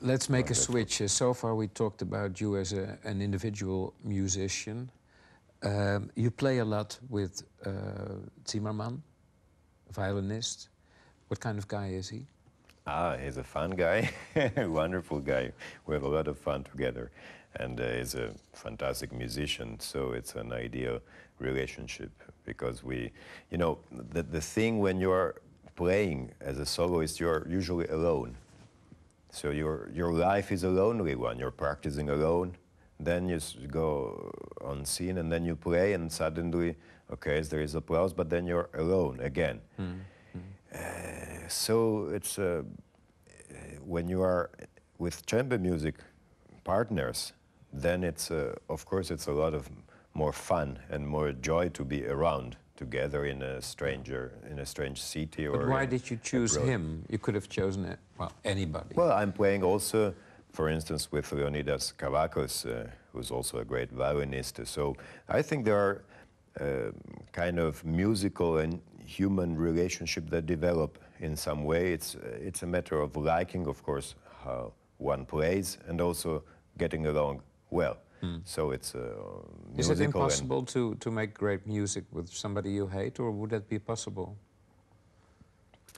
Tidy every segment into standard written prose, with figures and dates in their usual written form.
Let's make a switch. So far we talked about you as an individual musician. You play a lot with Zimmerman, a violinist. What kind of guy is he? He's a fun guy, wonderful guy. We have a lot of fun together. And he's a fantastic musician, so it's an ideal relationship because we, you know, the thing when you're playing as a soloist, you're usually alone. So your life is a lonely one. You're practicing alone, then you go on scene and then you play and suddenly, okay, there is applause, but then you're alone again. So it's when you are with chamber music partners, then it's of course it's a lot of more fun and more joy to be around together in a strange city. But why did you choose him? You could have chosen it, well, anybody. Well, I'm playing also, for instance, with Leonidas Kavakos, who's also a great violinist. So I think there are kind of musical and human relationship that develop in some way. It's a matter of liking, of course, how one plays, and also getting along well. So it's Is it impossible to make great music with somebody you hate, or would that be possible?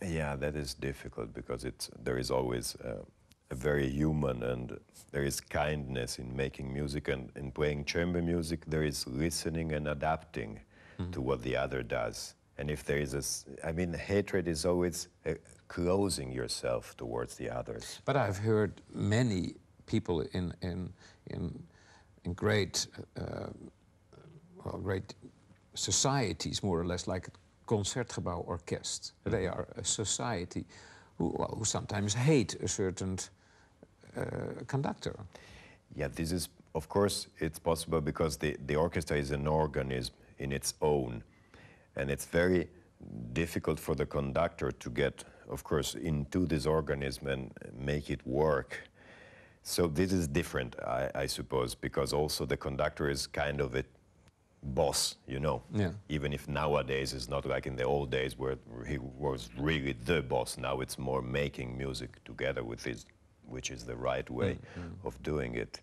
Yeah, that is difficult because there is always a very human, and there is kindness in making music, and in playing chamber music there is listening and adapting to what the other does. And if there is I mean, hatred is always closing yourself towards the others. But I've heard many people in great, great societies, more or less, like Concertgebouw Orkest. They are a society who sometimes hate a certain conductor. Yeah, this is, of course, it's possible because the orchestra is an organism in its own. And it's very difficult for the conductor to get, of course, into this organism and make it work. So this is different, I suppose, because also the conductor is kind of a boss, you know. Yeah. Even if nowadays it's not like in the old days where he was really the boss. Now it's more making music together with his, which is the right way of doing it.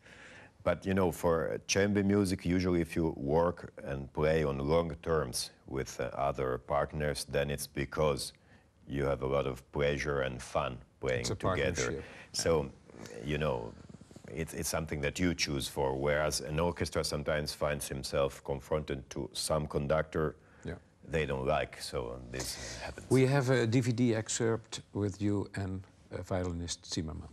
But, you know, for chamber music, usually if you work and play on long terms with other partners, then it's because you have a lot of pleasure and fun playing together. So, you know, it's something that you choose for, whereas an orchestra sometimes finds himself confronted to some conductor they don't like, so this happens. We have a DVD excerpt with you and violinist Zimmerman.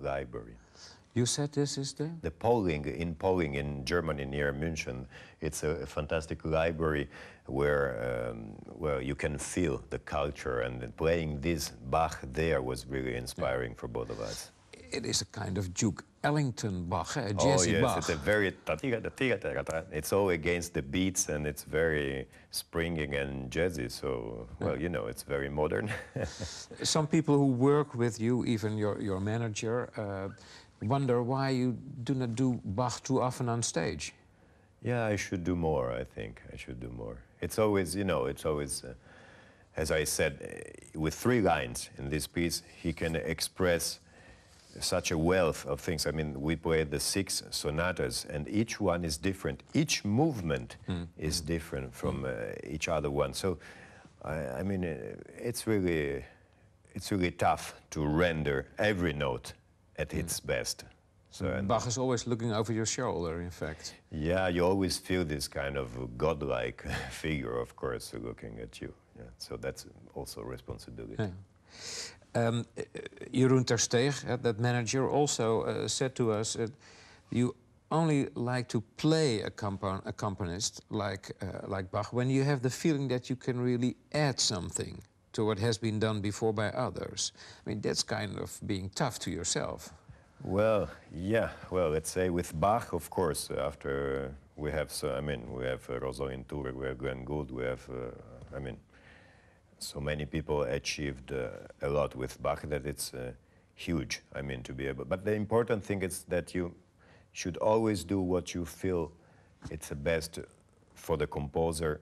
Library. You said this is the? The Polling in Germany near München. It's a fantastic library where well, you can feel the culture, and playing this Bach there was really inspiring for both of us. It is a kind of Duke Ellington Bach, a jazzy Bach. It's a very, it's all against the beats, and it's very springing and jazzy, so, well, you know, it's very modern. Some people who work with you, even your manager, wonder why you do not do Bach too often on stage. Yeah, I should do more, I think. I should do more. It's always, you know, it's always, as I said, with 3 lines in this piece, he can express such a wealth of things. I mean, we played the 6 sonatas, and each one is different. Each movement is different from each other one. So, I mean, it's really tough to render every note at its best. So, Bach is always looking over your shoulder, in fact. yeah, you always feel this kind of godlike figure, of course, looking at you. Yeah, so that's also a responsibility. Yeah. Jeroen ter Steeg, that manager, also said to us, you only like to play a accompanist like Bach when you have the feeling that you can really add something to what has been done before by others. I mean, that's kind of being tough to yourself. Well, yeah. Well, let's say with Bach, of course, after we have, so, I mean, we have Rosalind Turek, we have Glenn Gould, we have, I mean, so many people achieved a lot with Bach that it's huge, I mean, to be able. But the important thing is that you should always do what you feel it's the best for the composer,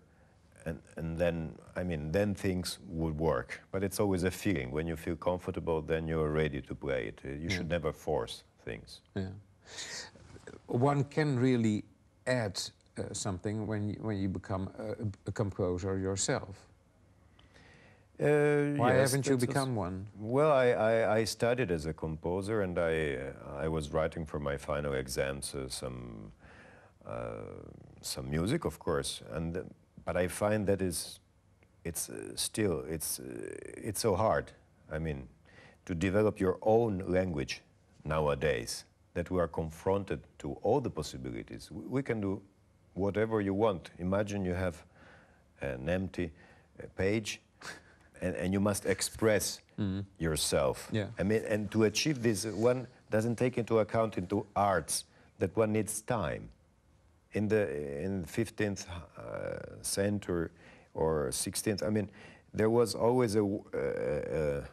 and then, I mean, then things would work. But it's always a feeling. When you feel comfortable, then you're ready to play it. You should never force things. Yeah. One can really add something when you become a composer yourself. Why yes, haven't you become one? Well, I studied as a composer, and I was writing for my final exams some music, of course, but I find that it's so hard. I mean, to develop your own language nowadays, that we are confronted to all the possibilities. We can do whatever you want. Imagine you have an empty page, and you must express yourself. Yeah. I mean, and to achieve this, one doesn't take into account into arts that one needs time. In the 15th century or 16th, I mean, there was always una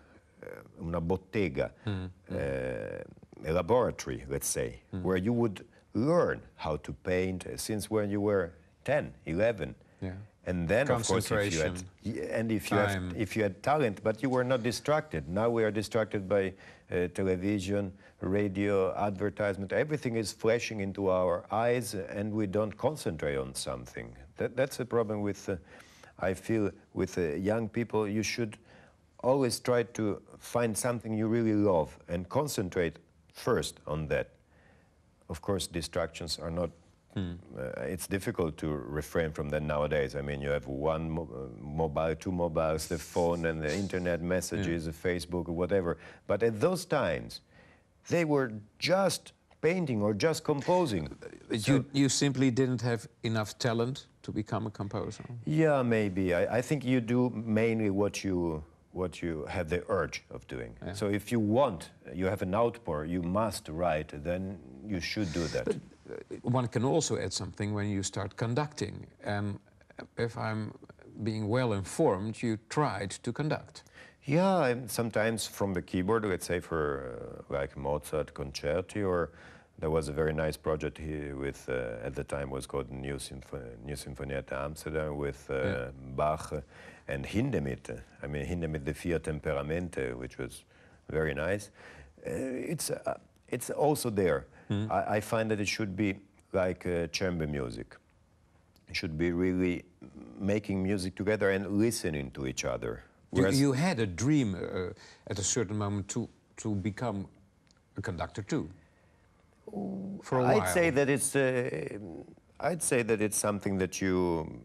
bottega, a laboratory, let's say, where you would learn how to paint since when you were 10, 11. Yeah. And then, of course, if you had talent, but you were not distracted. Now we are distracted by television, radio, advertisement. Everything is flashing into our eyes, and we don't concentrate on something. That's a problem with, I feel, with young people. You should always try to find something you really love and concentrate first on that. Of course, distractions are not. It's difficult to refrain from that nowadays. I mean, you have one mobile, 2 mobiles, the phone and the internet messages, Facebook, or whatever. But at those times, they were just painting or just composing. You simply didn't have enough talent to become a composer? Yeah, maybe. I think you do mainly what you have the urge of doing. Yeah. So if you want, you have an outpour, you must write, then you should do that. But one can also add something when you start conducting. If I'm being well informed, you tried to conduct. Yeah, and sometimes from the keyboard, let's say for like Mozart concerti, or there was a very nice project here with, at the time was called New Sinfonietta Amsterdam with Bach and Hindemith. I mean, Hindemith, the Vier Temperamente, which was very nice. It's also there. I find that it should be like chamber music. It should be really making music together and listening to each other. You had a dream at a certain moment to become a conductor too. For a while. I'd say that it's something that you,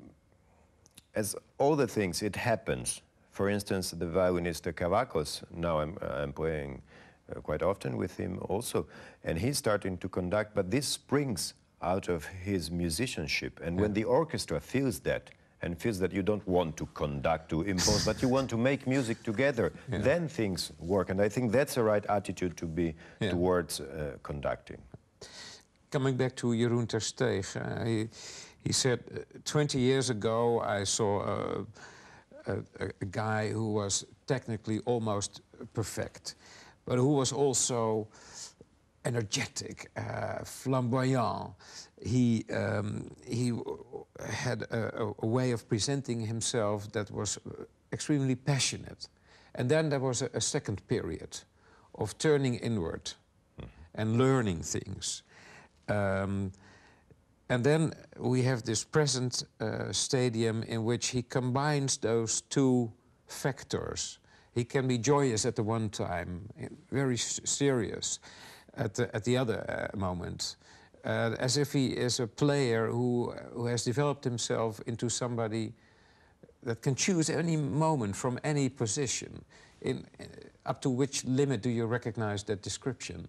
as all the things, it happens. For instance, the violinist Cavacos. Now I'm playing quite often with him also, and he's starting to conduct, but this springs out of his musicianship. And when the orchestra feels that, and feels that you don't want to conduct, to impose, but you want to make music together, then things work. And I think that's the right attitude to be towards conducting. Coming back to Jeroen ter Steeg, he said, 20 years ago I saw a guy who was technically almost perfect, but who was also energetic, flamboyant. He had a way of presenting himself that was extremely passionate. And then there was a second period of turning inward and learning things. And then we have this present stadium in which he combines those two factors. He can be joyous at the one time, very serious at the other moment, as if he is a player who has developed himself into somebody that can choose any moment from any position. Up to which limit do you recognize that description?